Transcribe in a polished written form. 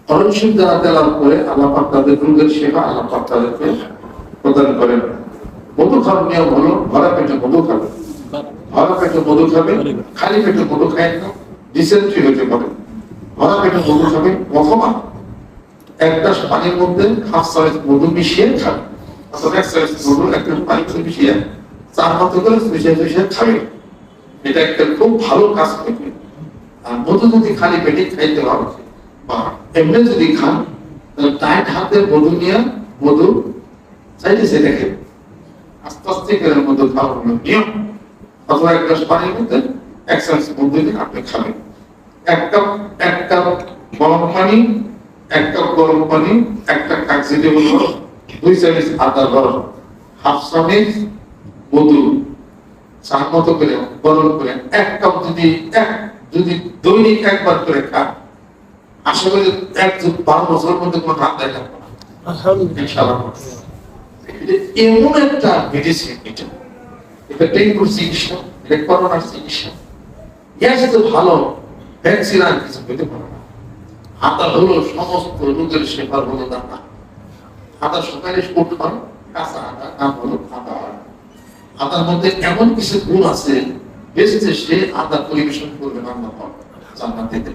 কোরআন শরীফ যারা তেলাওয়াত করে আল্লাহ পাক তাদের রোগের সেবা আল্লাহ পাক তাদেরকে প্রদান করেন। মধু খাওয়ার নিয়ম হলো ভরা পেটে মধু খাবে, ভরা পেটে মধু খাবে, খালি পেটে মধু খায় না, ডিসেন্ট্রি হতে পারে। ভরা পেটে মধু খাবে, অথবা এক গ্লাস পানির মধ্যে হাফ চামচ মধু মিশিয়ে খাবে, অথবা এক চামচ মধু এক গ্লাস পানির মধ্যে মিশিয়ে 4 মতো করে মিশিয়ে খাবে। এটা একটা খুব ভালো কাজ করবে। আর মধু যদি খালি পেটে খাইতে হয় বা এমনি যদি খান, তাহলে টাইট হাতে মধু নিয়ে মধু চাইলে সেটা খেয়ে আস্তে আস্তে করে মধু খাওয়ার নিয়ম। অথবা এক গ্লাস পানির মধ্যে এক চামচ মধু দিয়ে আপনি খাবেন। এক কাপ গরম পানি, একটা কাগজি লেবুর রস, 2 চামচ আদার রস, হাফ চামচ মধু 4 মতো করে গরম করে 1 কাপ যদি দৈনিক একবার করে খান, আশা করি 12 বছরের মধ্যে কোনো রাত দেখা যাবে না ইনশাআল্লাহ। এমন একটা মেডিসিন, এটা ডেঙ্গুর চিকিৎসা, এটা করোনার চিকিৎসা, গ্যাস তো ভালো ভ্যাকসিন আর কিছু হইতে পারে না। আদা হলো সমস্ত রোগের সেবার হলো দানা। আদা সকালে উঠন, কাঁচা আদা, নাম হলো আদা। আদার মধ্যে এমন কিছু গুণ আছে, বেশি সে আদা পরিবেশন করবে রান্না জান্নাত থেকে।